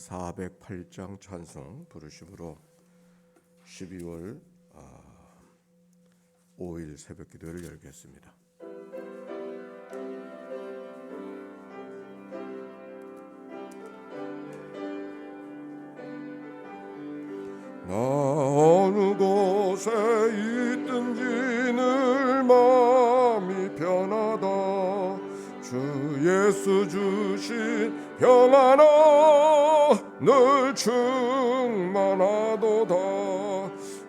408장 찬송 부르심으로 12월 5일 새벽 기도를 열겠습니다. 나 어느 곳에 있든지 늘 마음이 편하다. 주 예수 주신 평안아 늘 충만하도다.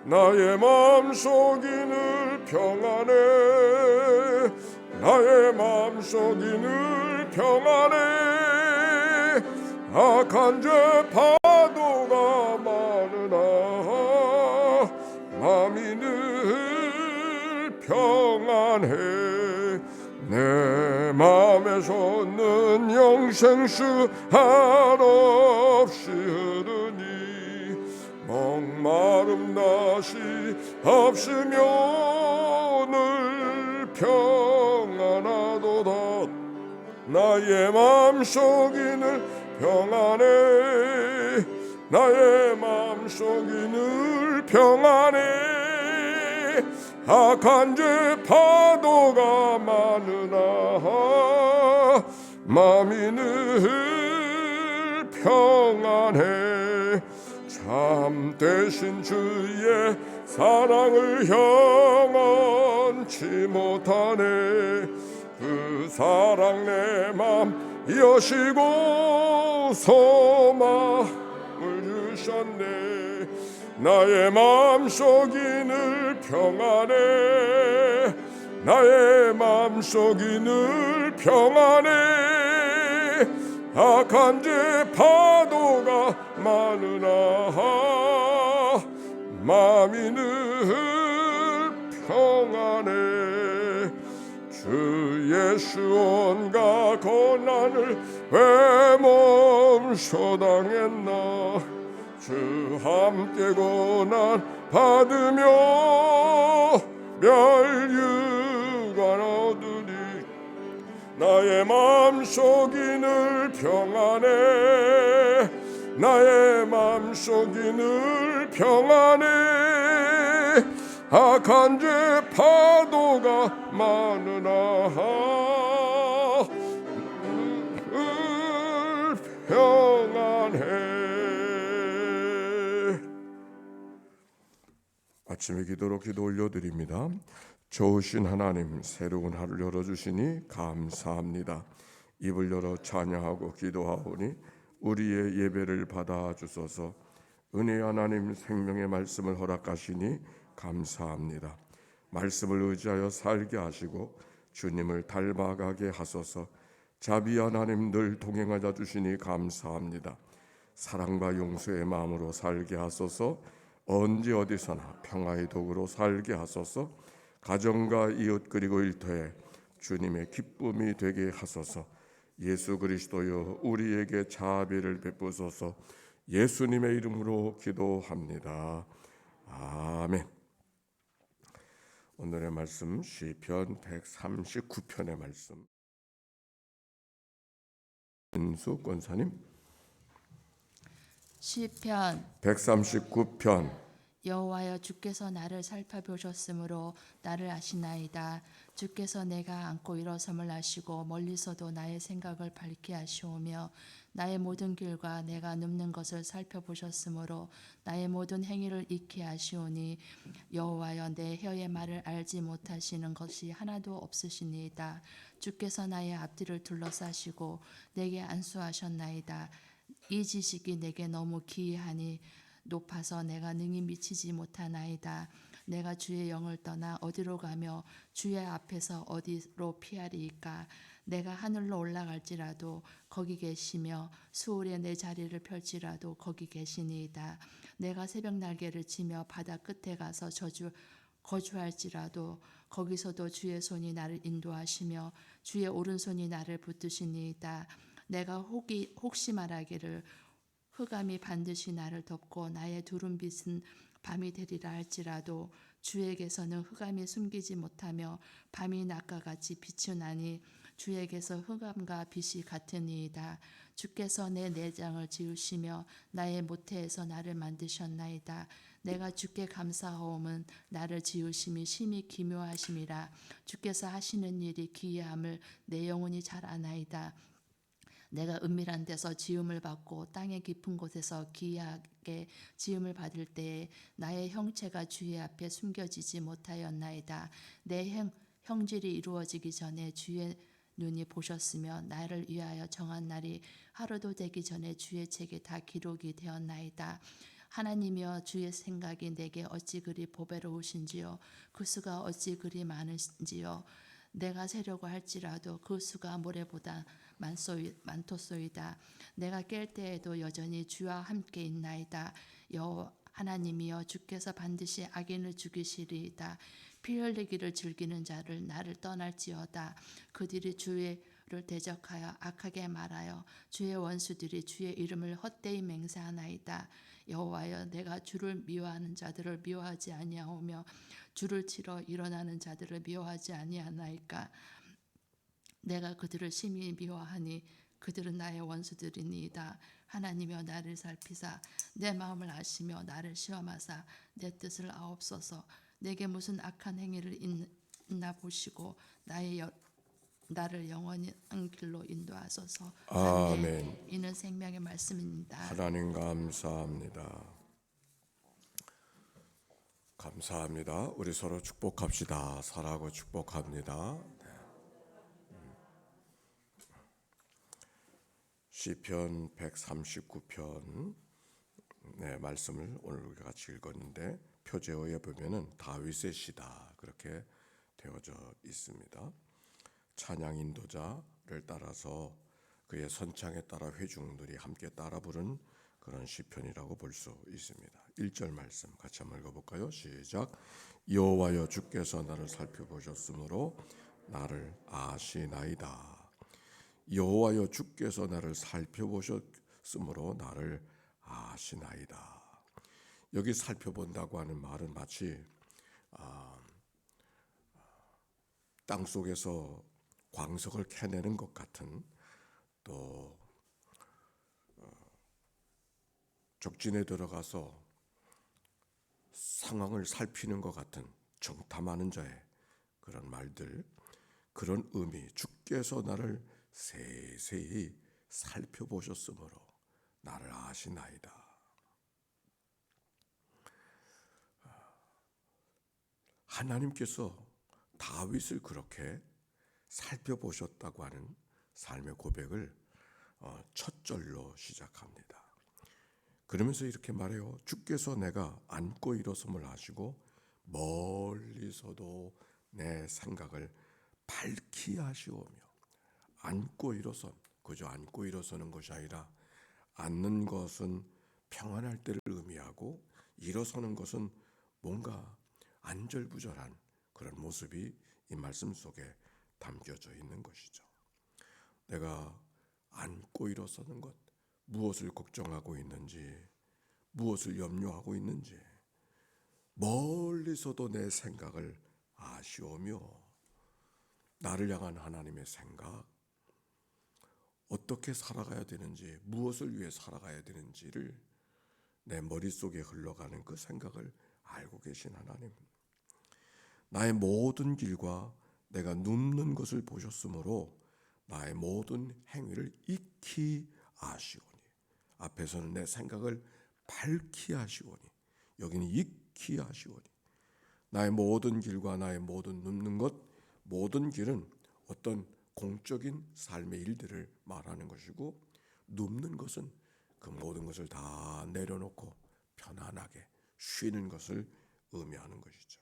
나의 마음속이 늘 평안해. 나의 마음속이 늘 평안해. 악한 죄 파도가 많으나 마음이 늘 평안해. 내 맘에 솟는 영생수 한없이 흐르니 목마름 다시 없으며 늘 평안하도다. 나의 맘속이 늘 평안해. 나의 맘속이 늘 평안해. 악한 죄 파도가 많으나 마음이 늘 평안해. 참 되신 주의 사랑을 형언치 못하네. 그 사랑 내 맘 여시고 소망을 주셨네. 나의 마음속이 늘 평안해. 나의 마음속이 늘 평안해. 악한 죄 파도가 많으나 마음이 늘 평안해. 주 예수 온갖 고난을 왜 멈춰당했나. 주 함께 고난 받으며 멸류관 얻으니 나의 마음속이 늘 평안해. 나의 마음속이 늘 평안해. 악한 죄 파도가 많으나 늘 평안해. 아침의 기도로 기도 올려드립니다. 좋으신 하나님, 새로운 하루를 열어주시니 감사합니다. 입을 열어 찬양하고 기도하오니 우리의 예배를 받아주소서. 은혜의 하나님, 생명의 말씀을 허락하시니 감사합니다. 말씀을 의지하여 살게 하시고 주님을 닮아가게 하소서. 자비 하나님 늘 동행하자 주시니 감사합니다. 사랑과 용서의 마음으로 살게 하소서. 언제 어디서나 평화의 도구로 살게 하소서. 가정과 이웃 그리고 일터에 주님의 기쁨이 되게 하소서. 예수 그리스도여 우리에게 자비를 베푸소서. 예수님의 이름으로 기도합니다. 아멘. 오늘의 말씀 시편 139편의 말씀. 인수 권사님. 시편 139편. 여호와여 주께서 나를 살펴보셨으므로 나를 아시나이다. 주께서 내가 앉고 일어섬을 아시고 멀리서도 나의 생각을 밝게 하시오며 나의 모든 길과 내가 눕는 것을 살펴보셨으므로 나의 모든 행위를 익히 아시오니 여호와여 내 혀의 말을 알지 못하시는 것이 하나도 없으시니이다. 주께서 나의 앞뒤를 둘러싸시고 내게 안수하셨나이다. 이 지식이 내게 너무 기이하니 높아서 내가 능히 미치지 못하나이다. 내가 주의 영을 떠나 어디로 가며 주의 앞에서 어디로 피하리이까. 내가 하늘로 올라갈지라도 거기 계시며 수월에 내 자리를 펼지라도 거기 계시니이다. 내가 새벽 날개를 치며 바다 끝에 가서 거주할지라도 거기서도 주의 손이 나를 인도하시며 주의 오른손이 나를 붙드시니이다. 내가 혹시 말하기를 흑암이 반드시 나를 덮고 나의 두른빛은 밤이 되리라 할지라도 주에게서는 흑암이 숨기지 못하며 밤이 낮과 같이 비추나니 주에게서 흑암과 빛이 같으니이다. 주께서 내 내장을 지으시며 나의 모태에서 나를 만드셨나이다. 내가 주께 감사하옴은 나를 지으심이 심히 기묘하심이라. 주께서 하시는 일이 기이함을 내 영혼이 잘 아나이다. 내가 은밀한 데서 지음을 받고 땅의 깊은 곳에서 기이하게 지음을 받을 때에 나의 형체가 주의 앞에 숨겨지지 못하였나이다. 내 형질이 이루어지기 전에 주의 눈이 보셨으며 나를 위하여 정한 날이 하루도 되기 전에 주의 책에 다 기록이 되었나이다. 하나님이여, 주의 생각이 내게 어찌 그리 보배로우신지요, 그 수가 어찌 그리 많으신지요. 내가 세려고 할지라도 그 수가 모래보다 많토소이다. 내가 깰 때에도 여전히 주와 함께 있나이다. 여호와 하나님이여, 주께서 반드시 악인을 죽이시리이다. 피 흘리기를 즐기는 자를 나를 떠날지어다. 그들이 주를 대적하여 악하게 말하여 주의 원수들이 주의 이름을 헛되이 맹세하나이다. 여호와여, 내가 주를 미워하는 자들을 미워하지 아니하오며 주를 치러 일어나는 자들을 미워하지 아니하나이까. 내가 그들을 심히 미워하니 그들은 나의 원수들이니이다. 하나님이여, 나를 살피사 내 마음을 아시며 나를 시험하사 내 뜻을 아옵소서. 내게 무슨 악한 행위를 있나 보시고 나를 영원한 길로 인도하소서. 아멘. 이는 생명의 말씀입니다. 하나님 감사합니다. 감사합니다. 우리 서로 축복합시다. 사랑하고 축복합니다. 시편 139편 말씀을 오늘 우리가 같이 읽었는데, 표제어에 보면은 다윗의 시다 그렇게 되어져 있습니다. 찬양 인도자를 따라서 그의 선창에 따라 회중들이 함께 따라 부른 그런 시편이라고 볼 수 있습니다. 1절 말씀 같이 한번 읽어볼까요? 시작. 여호와여, 주께서 나를 살펴보셨으므로 나를 아시나이다. 여호와여, 주께서 나를 살펴보셨으므로 나를 아시나이다. 여기 살펴본다고 하는 말은 마치 땅 속에서 광석을 캐내는 것 같은, 또 적진에 들어가서 상황을 살피는 것 같은 정탐하는 자의 그런 말들, 그런 의미, 주께서 나를 세세히 살펴보셨으므로 나를 아시나이다. 하나님께서 다윗을 그렇게 살펴보셨다고 하는 삶의 고백을 첫 절로 시작합니다. 그러면서 이렇게 말해요. 주께서 내가 앉고 일어섬을 아시고 멀리서도 내 생각을 밝히 하시오며. 앉고 일어선, 그저 앉고 일어서는 것이 아니라, 앉는 것은 평안할 때를 의미하고 일어서는 것은 뭔가 안절부절한 그런 모습이 이 말씀 속에 담겨져 있는 것이죠. 내가 앉고 일어서는 것, 무엇을 걱정하고 있는지, 무엇을 염려하고 있는지 멀리서도 내 생각을 아시오며, 나를 향한 하나님의 생각, 어떻게 살아가야 되는지, 무엇을 위해 살아가야 되는지를 내 머릿속에 흘러가는 그 생각을 알고 계신 하나님, 나의 모든 길과 내가 눕는 것을 보셨으므로 나의 모든 행위를 익히 아시오니. 앞에서는 내 생각을 밝히 하시오니, 여기는 익히 하시오니. 나의 모든 길과 나의 모든 눕는 것, 모든 길은 어떤 공적인 삶의 일들을 말하는 것이고, 눕는 것은 그 모든 것을 다 내려놓고 편안하게 쉬는 것을 의미하는 것이죠.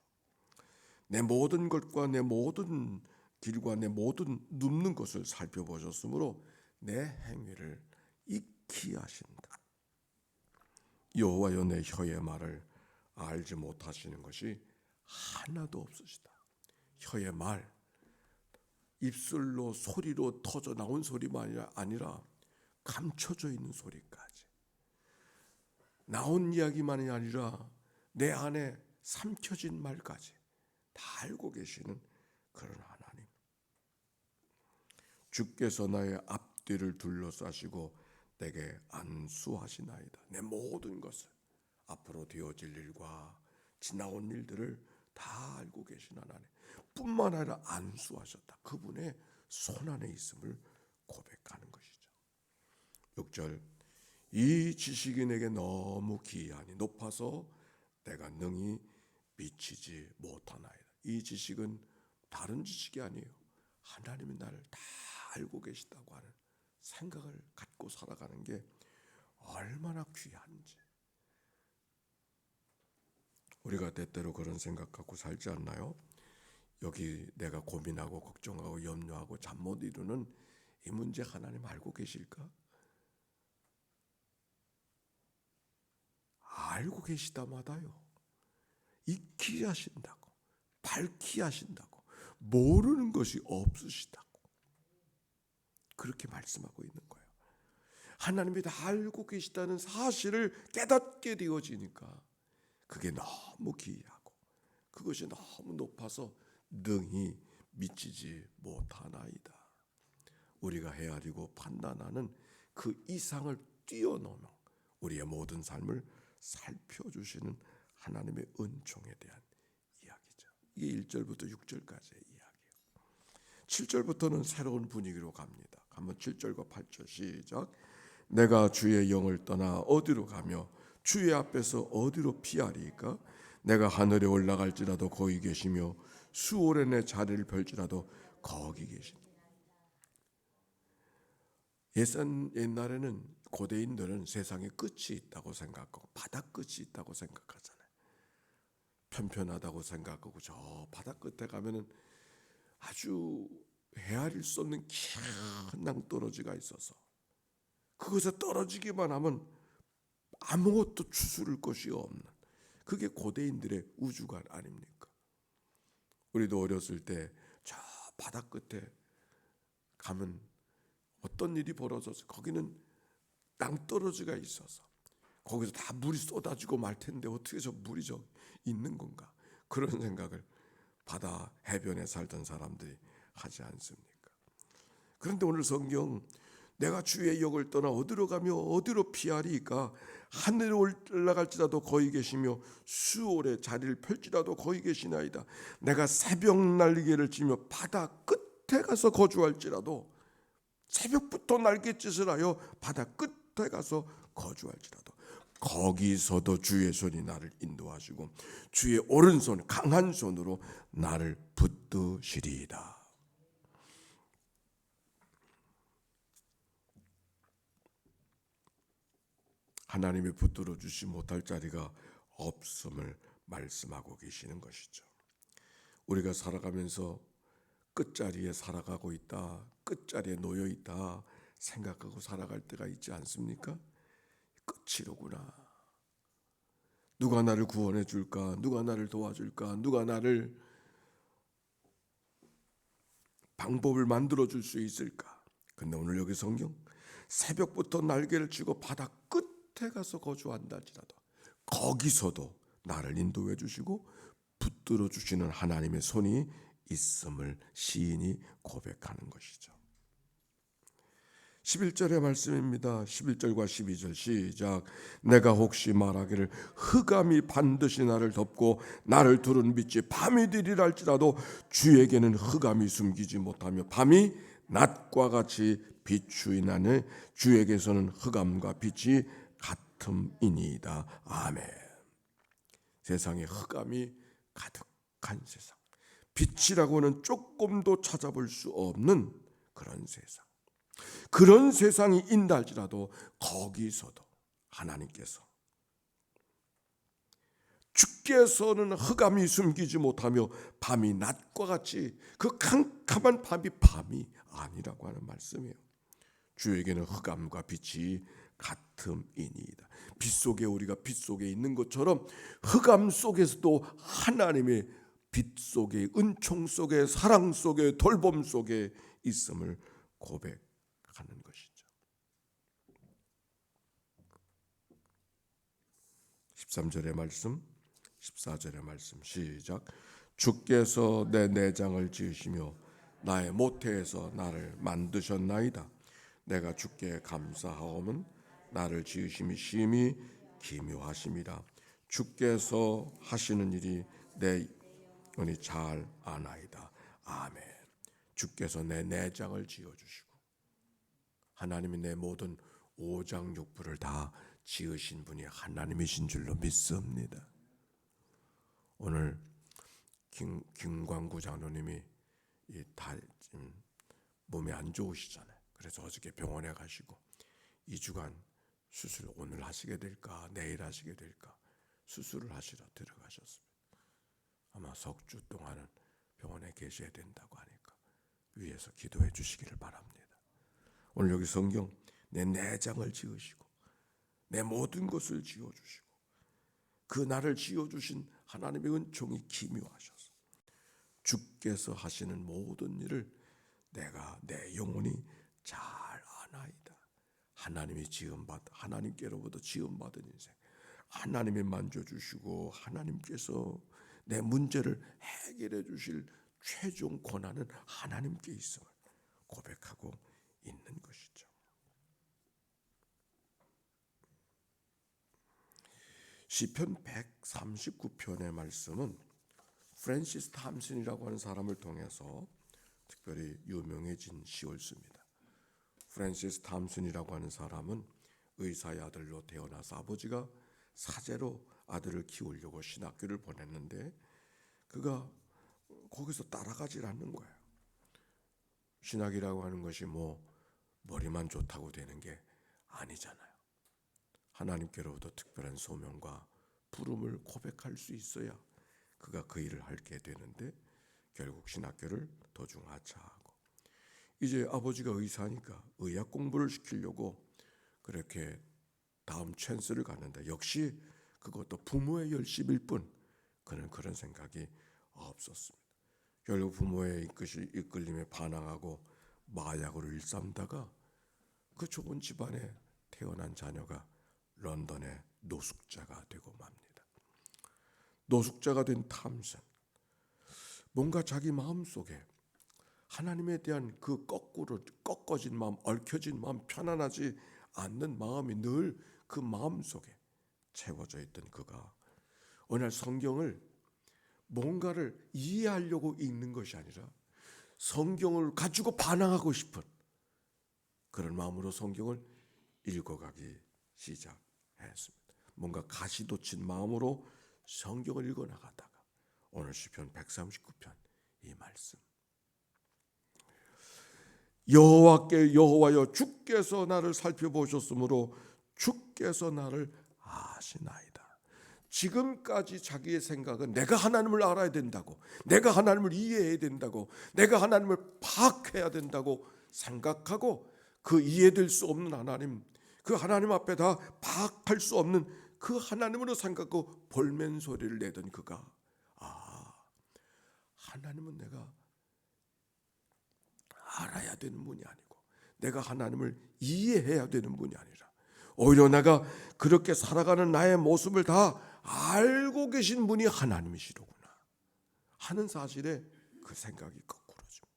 내 모든 것과 내 모든 길과 내 모든 눕는 것을 살펴보셨으므로 내 행위를 익히 하신다. 여호와여, 내 혀의 말을 알지 못하시는 것이 하나도 없으시다. 혀의 말, 입술로 소리로 터져 나온 소리만 아니라 감춰져 있는 소리까지, 나온 이야기만이 아니라 내 안에 삼켜진 말까지 다 알고 계시는 그런 하나님. 주께서 나의 앞뒤를 둘러싸시고 내게 안수하시나이다. 내 모든 것을, 앞으로 되어질 일과 지나온 일들을 다 알고 계신 하나님, 뿐만 아니라 안수하셨다. 그분의 손 안에 있음을 고백하는 것이죠. 6절, 이 지식이 내게 너무 기이하니 높아서 내가 능히 미치지 못하나이다. 이 지식은 다른 지식이 아니에요. 하나님이 나를 다 알고 계시다고 하는 생각을 갖고 살아가는 게 얼마나 귀한지. 우리가 때때로 그런 생각 갖고 살지 않나요? 여기 내가 고민하고 걱정하고 염려하고 잠 못 이루는 이 문제 하나님 알고 계실까? 알고 계시다마다요, 익히 하신다고, 밝히 하신다고, 모르는 것이 없으시다고 그렇게 말씀하고 있는 거예요. 하나님이 다 알고 계시다는 사실을 깨닫게 되어지니까 그게 너무 기이하고 그것이 너무 높아서 능히 미치지 못하나이다. 우리가 헤아리고 판단하는 그 이상을 뛰어넘어 우리의 모든 삶을 살펴주시는 하나님의 은총에 대한 이야기죠. 이게 1절부터 6절까지의 이야기예요. 7절부터는 새로운 분위기로 갑니다. 한번 7절과 8절 시작. 내가 주의 영을 떠나 어디로 가며 주의 앞에서 어디로 피하리까? 내가 하늘에 올라갈지라도 거기 계시며 수월에 내 자리를 펼지라도 거기 계시니. 옛날에는 고대인들은 세상에 끝이 있다고 생각하고 바다 끝이 있다고 생각하잖아요. 편편하다고 생각하고 저 바다 끝에 가면은 아주 헤아릴 수 없는 큰 낭떠러지가 있어서 그것에 떨어지기만 하면 아무것도 추스를 것이 없는, 그게 고대인들의 우주관 아닙니까? 우리도 어렸을 때 저 바다 끝에 가면 어떤 일이 벌어져서 거기는 낭떠러지가 있어서 거기서 다 물이 쏟아지고 말 텐데 어떻게 저 물이 저 있는 건가? 그런 생각을 바다 해변에 살던 사람들이 하지 않습니까? 그런데 오늘 성경, 내가 주의 영을 떠나 어디로 가며 어디로 피하리까? 하늘에 올라갈지라도 거기 계시며 수월에 자리를 펼지라도 거기 계시나이다. 내가 새벽 날개를 치며 바다 끝에 가서 거주할지라도, 새벽부터 날갯짓을 하여 바다 끝에 가서 거주할지라도 거기서도 주의 손이 나를 인도하시고 주의 오른손 강한 손으로 나를 붙드시리이다. 하나님이 붙들어 주시 못할 자리가 없음을 말씀하고 계시는 것이죠. 우리가 살아가면서 끝자리에 살아가고 있다, 끝자리에 놓여 있다 생각하고 살아갈 때가 있지 않습니까? 끝이로구나. 누가 나를 구원해 줄까? 누가 나를 도와줄까? 누가 나를 방법을 만들어 줄 수 있을까? 근데 오늘 여기 성경, 새벽부터 날개를 치고 바다 끝에 가서 거주한다 할지라도 거기서도 나를 인도해 주시고 붙들어 주시는 하나님의 손이 있음을 시인이 고백하는 것이죠. 11절의 말씀입니다. 11절과 12절 시작. 내가 혹시 말하기를 흑암이 반드시 나를 덮고 나를 두른 빛이 밤이 되리라 할지라도 주에게는 흑암이 숨기지 못하며 밤이 낮과 같이 비추이나니 주에게서는 흑암과 빛이 같음이니이다. 아멘. 세상에 흑암이 가득한 세상, 빛이라고는 조금도 찾아볼 수 없는 그런 세상, 그런 세상이 있다 할지라도 거기서도 하나님께서, 주께서는 흑암이 숨기지 못하며 밤이 낮과 같이, 그 캄캄한 밤이 아니라고 하는 말씀이에요. 주에게는 흑암과 빛이 같음이니이다. 빛 속에, 우리가 빛 속에 있는 것처럼 흑암 속에서도 하나님의 빛 속에, 은총 속에, 사랑 속에, 돌봄 속에 있음을 고백하는 것이죠. 13절의 말씀, 14절의 말씀 시작. 주께서 내 내장을 지으시며 나의 모태에서 나를 만드셨나이다. 내가 주께 감사하오면 나를 지으심이 심히 기묘하심이라. 주께서 하시는 일이 내 영혼이 잘 아나이다. 아멘. 주께서 내 내장을 지어주시고 하나님이 내 모든 오장육부를 다 지으신 분이 하나님이신 줄로 믿습니다. 오늘 김광구 장로님이 몸이 안 좋으시잖아요. 그래서 어저께 병원에 가시고 2주간 수술 오늘 하시게 될까 내일 하시게 될까 수술을 하시러 들어가셨습니다. 아마 석 주 동안은 병원에 계셔야 된다고 하니까 위에서 기도해 주시기를 바랍니다. 오늘 여기 성경 내 내장을 지으시고 내 모든 것을 지어주시고 그 나를 지어주신 하나님의 은총이 기묘하셔서 주께서 하시는 모든 일을 내가 내 영혼이 잘 아나이다. 하나님이 하나님께로부터 지음받은 인생, 하나님이 만져주시고 하나님께서 내 문제를 해결해 주실 최종 권한은 하나님께 있음을 고백하고 있는 것이죠. 시편 139편의 말씀은 프랜시스 탐슨이라고 하는 사람을 통해서 특별히 유명해진 시월수입니다. 프랜시스 탐슨이라고 하는 사람은 의사의 아들로 태어나서 아버지가 사제로 아들을 키우려고 신학교를 보냈는데 그가 거기서 따라가질 않는 거예요. 신학이라고 하는 것이 머리만 좋다고 되는 게 아니잖아요. 하나님께로부터 특별한 소명과 부름을 고백할 수 있어야 그가 그 일을 하게 되는데 결국 신학교를 도중 하차하고 이제 아버지가 의사니까 의학 공부를 시키려고 그렇게 다음 찬스를 갖는데 역시 그것도 부모의 열심일 뿐 그는 그런 생각이 없었습니다. 결국 부모의 이끌림에 반항하고 마약으로 일삼다가 그 좁은 집안에 태어난 자녀가 런던의 노숙자가 되고 맙니다. 노숙자가 된 탐슨, 뭔가 자기 마음속에 하나님에 대한 그 꺾어진 마음, 얽혀진 마음, 편안하지 않는 마음이 늘 그 마음속에 채워져 있던 그가 어느 날 성경을 뭔가를 이해하려고 읽는 것이 아니라 성경을 가지고 반항하고 싶은 그런 마음으로 성경을 읽어가기 시작했습니다. 뭔가 가시돋친 마음으로 성경을 읽어나가다가 오늘 시편 139편 이 말씀 여호와여 주께서 나를 살펴보셨으므로 주께서 나를 아시나이다. 지금까지 자기의 생각은 내가 하나님을 알아야 된다고, 내가 하나님을 이해해야 된다고, 내가 하나님을 파악해야 된다고 생각하고 그 이해될 수 없는 하나님, 그 하나님 앞에 다 파악할 수 없는 그 하나님으로 생각하고 볼멘 소리를 내던 그가 하나님은 내가 알아야 되는 분이 아니고 내가 하나님을 이해해야 되는 분이 아니라 오히려 내가 그렇게 살아가는 나의 모습을 다 알고 계신 분이 하나님이시로구나 하는 사실에 그 생각이 거꾸로집니다.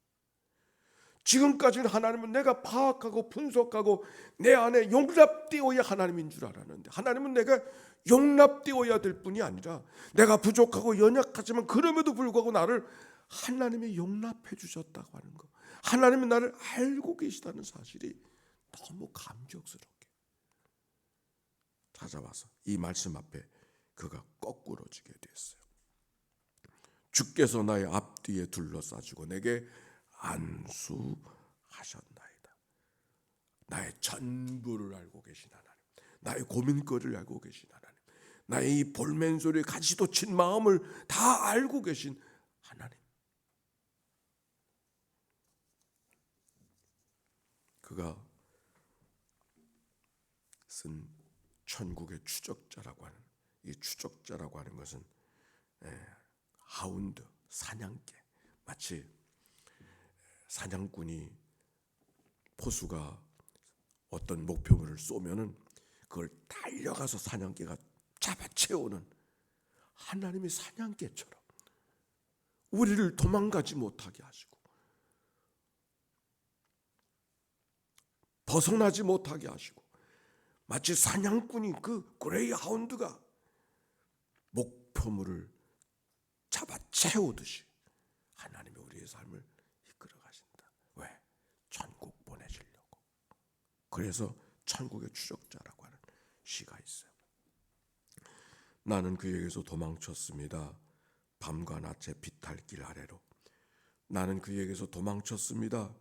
지금까지는 하나님은 내가 파악하고 분석하고 내 안에 용납되어야 하나님인 줄 알았는데 하나님은 내가 용납되어야 될 뿐이 아니라 내가 부족하고 연약하지만 그럼에도 불구하고 나를 하나님이 용납해 주셨다고 하는 것, 하나님이 나를 알고 계시다는 사실이 너무 감격스럽게 찾아와서 이 말씀 앞에 그가 거꾸러지게 됐어요. 주께서 나의 앞뒤에 둘러싸시고 내게 안수하셨나이다. 나의 전부를 알고 계신 하나님, 나의 고민거리를 알고 계신 하나님, 나의 이 볼멘소리에 가시돋친 마음을 다 알고 계신 하나님. 그가 쓴 천국의 추적자라고 하는 이 추적자라고 하는 것은 하운드, 사냥개, 마치 사냥꾼이 포수가 어떤 목표물을 쏘면은 그걸 달려가서 사냥개가 잡아채우는 하나님의 사냥개처럼 우리를 도망가지 못하게 하시고 벗어나지 못하게 하시고 마치 사냥꾼이 그 그레이하운드가 목표물을 잡아 채우듯이 하나님이 우리의 삶을 이끌어 가신다. 왜? 천국 보내시려고. 그래서 천국의 추적자라고 하는 시가 있어요. 나는 그에게서 도망쳤습니다. 밤과 낮의 비탈길 아래로. 나는 그에게서 도망쳤습니다.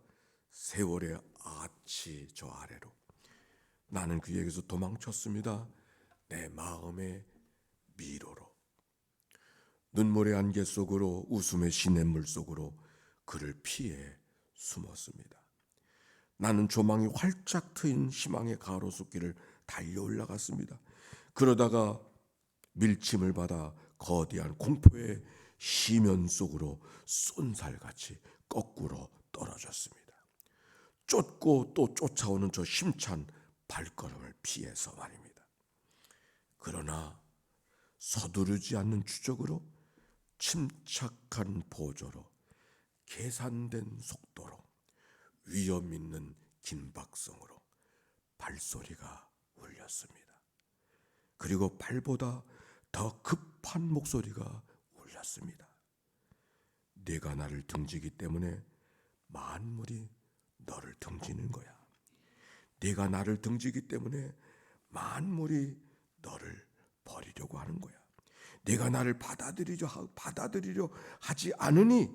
세월의 아치 저 아래로. 나는 그에게서 도망쳤습니다. 내 마음의 미로로. 눈물의 안개 속으로, 웃음의 시냇물 속으로 그를 피해 숨었습니다. 나는 조망이 활짝 트인 희망의 가로수길을 달려 올라갔습니다. 그러다가 밀침을 받아 거대한 공포의 시면 속으로 쏜살같이 거꾸로 떨어졌습니다. 쫓고 또 쫓아오는 저 힘찬 발걸음을 피해서 말입니다. 그러나 서두르지 않는 추적으로, 침착한 보조로, 계산된 속도로, 위험 있는 긴박성으로 발소리가 울렸습니다. 그리고 발보다 더 급한 목소리가 울렸습니다. 네가 나를 등지기 때문에 만물이 너를 등지는 거야. 네가 나를 등지기 때문에 만물이 너를 버리려고 하는 거야. 네가 나를 받아들이려 하지 않으니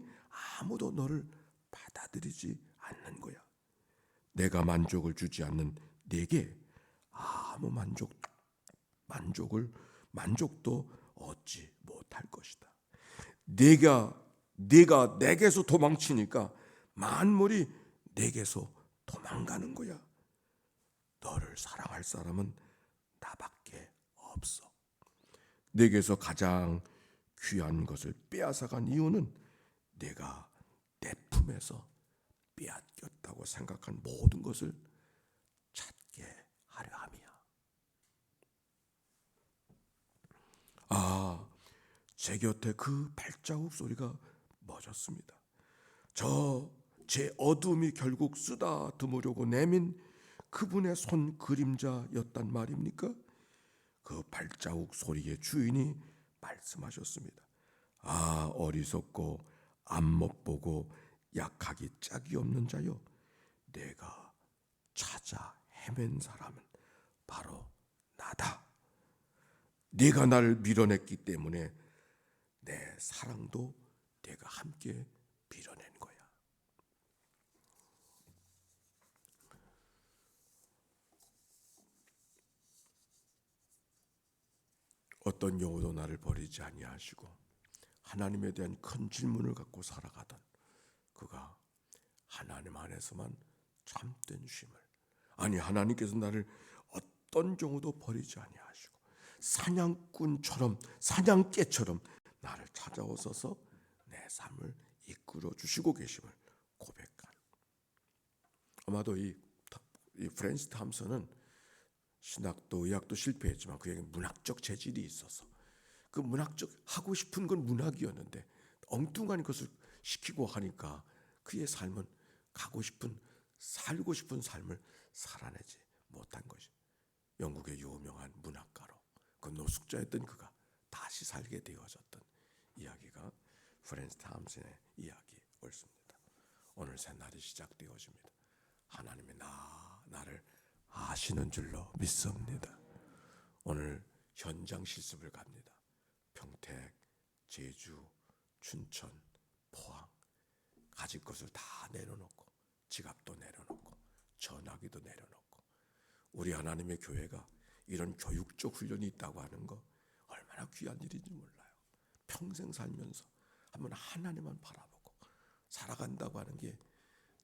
아무도 너를 받아들이지 않는 거야. 내가 만족을 주지 않는 네게 아무 만족도 얻지 못할 것이다. 네가 내게서 도망치니까 만물이 내게서 도망가는 거야. 너를 사랑할 사람은 나밖에 없어. 내게서 가장 귀한 것을 빼앗아간 이유는 내가 내 품에서 빼앗겼다고 생각한 모든 것을 찾게 하려 함이야. 제 곁에 그 발자국 소리가 멎었습니다. 제 어둠이 결국 쓰다듬으려고 내민 그분의 손 그림자였단 말입니까? 그 발자국 소리의 주인이 말씀하셨습니다. 어리석고 앞못 보고 약하기 짝이 없는 자여, 내가 찾아 헤맨 사람은 바로 나다. 네가 나를 밀어냈기 때문에 내 사랑도 내가 함께 밀어낸 거야. 어떤 여우도 나를 버리지 아니하시고 하나님에 대한 큰 질문을 갖고 살아가던 그가 하나님 안에서만 참된 쉼을, 하나님께서 나를 어떤 경우도 버리지 아니하시고 사냥개처럼 나를 찾아오셔서 내 삶을 이끌어 주시고 계심을 고백한. 아마도 이 프랜시스 탐슨은 신학도 의학도 실패했지만 그에게 문학적 재질이 있어서 그 문학적 하고 싶은 건 문학이었는데 엉뚱한 것을 시키고 하니까 그의 삶은 살고 싶은 삶을 살아내지 못한 것이. 영국의 유명한 문학가로 그 노숙자였던 그가 다시 살게 되어졌던 이야기가 프랜시스 탐슨의 이야기 옳습니다. 오늘 새날이 시작되어집니다. 하나님이 나를 아시는 줄로 믿습니다. 오늘 현장 실습을 갑니다. 평택, 제주, 춘천, 포항, 가질 것을 다 내려놓고 지갑도 내려놓고 전화기도 내려놓고 우리 하나님의 교회가 이런 교육적 훈련이 있다고 하는 거 얼마나 귀한 일인지 몰라요. 평생 살면서 한번 하나님만 바라보고 살아간다고 하는 게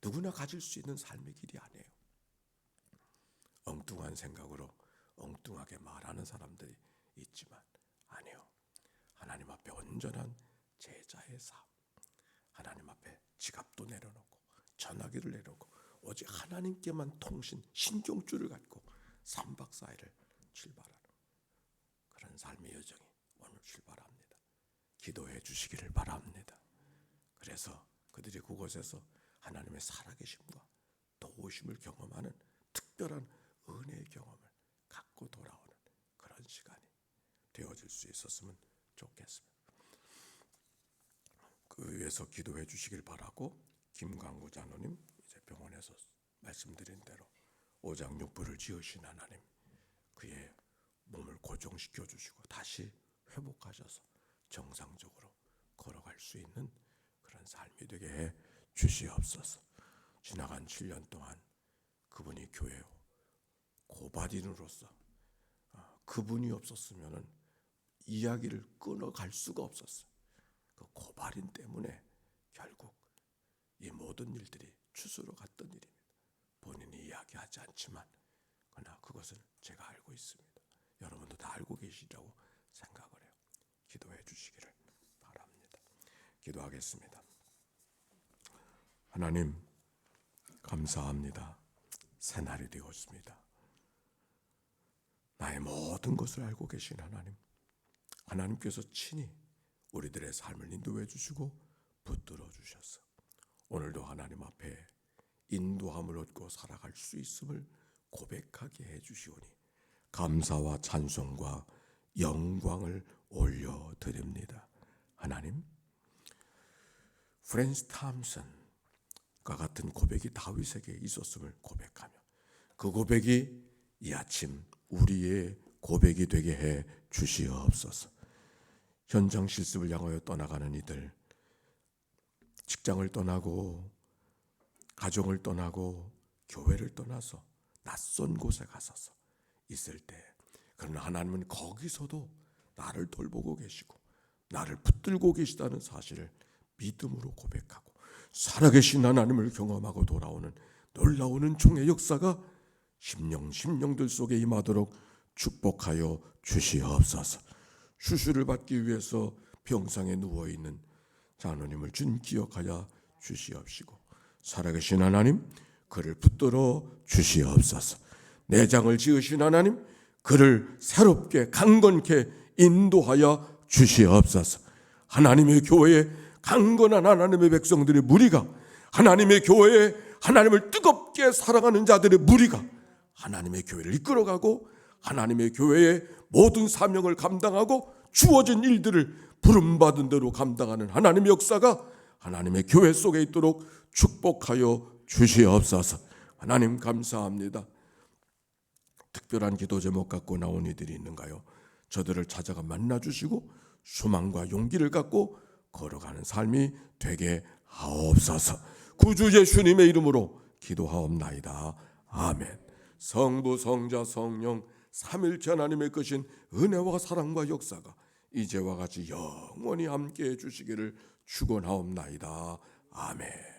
누구나 가질 수 있는 삶의 길이 아니에요. 엉뚱한 생각으로 엉뚱하게 말하는 사람들이 있지만 아니요. 하나님 앞에 온전한 제자의 삶, 하나님 앞에 지갑도 내려놓고 전화기를 내려놓고 오직 하나님께만 신종줄을 갖고 3박 4일을 출발하는 그런 삶의 여정이 오늘 출발합니다. 기도해 주시기를 바랍니다. 그래서 그들이 그곳에서 하나님의 살아계심과 도우심을 경험하는 특별한 은혜의 경험을 갖고 돌아오는 그런 시간이 되어질 수 있었으면 좋겠습니다. 그 위해서 기도해 주시길 바라고, 김광구 장로님 이제 병원에서 말씀드린 대로 오장육부를 지으신 하나님, 그의 몸을 고정시켜 주시고 다시 회복하셔서 정상적으로 걸어갈 수 있는 그런 삶이 되게 해 주시옵소서. 지나간 7년 동안 그분이 교회 고발인으로서 그분이 없었으면 이야기를 끊어갈 수가 없었어요. 그 고발인 때문에 결국 이 모든 일들이 추수로 갔던 일입니다. 본인이 이야기하지 않지만 그러나 그것은 제가 알고 있습니다. 여러분도 다 알고 계시라고 생각을 해요. 기도해 주시기를 바랍니다. 기도하겠습니다. 하나님, 감사합니다. 새날이 되었습니다. 나의 모든 것을 알고 계신 하나님, 하나님께서 친히 우리들의 삶을 인도해 주시고 붙들어 주셔서 오늘도 하나님 앞에 인도함을 얻고 살아갈 수 있음을 고백하게 해 주시오니 감사와 찬송과 영광을 올려드립니다. 하나님, 프랜스 탐슨과 같은 고백이 다윗에게 있었음을 고백하며 그 고백이 이 아침 우리의 고백이 되게 해 주시옵소서. 현장 실습을 향하여 떠나가는 이들, 직장을 떠나고 가정을 떠나고 교회를 떠나서 낯선 곳에 가서서 있을 때, 그러나 하나님은 거기서도 나를 돌보고 계시고 나를 붙들고 계시다는 사실을 믿음으로 고백하고 살아계신 하나님을 경험하고 돌아오는 놀라운 은총의 역사가 심령들 속에 임하도록 축복하여 주시옵소서. 수술을 받기 위해서 병상에 누워있는 장로님을 주님 기억하여 주시옵시고 살아계신 하나님, 그를 붙들어 주시옵소서. 내장을 지으신 하나님, 그를 새롭게 강건케 인도하여 주시옵소서. 하나님의 교회에 강건한 하나님의 백성들의 무리가, 하나님의 교회에 하나님을 뜨겁게 사랑하는 자들의 무리가 하나님의 교회를 이끌어가고 하나님의 교회의 모든 사명을 감당하고 주어진 일들을 부름받은 대로 감당하는 하나님의 역사가 하나님의 교회 속에 있도록 축복하여 주시옵소서. 하나님 감사합니다. 특별한 기도 제목 갖고 나온 이들이 있는가요? 저들을 찾아가 만나주시고 소망과 용기를 갖고 걸어가는 삶이 되게 하옵소서. 구주 예수님의 이름으로 기도하옵나이다. 아멘. 성부 성자 성령 삼일체 하나님의 크신 은혜와 사랑과 역사가 이제와 같이 영원히 함께해 주시기를 축원하옵나이다. 아멘.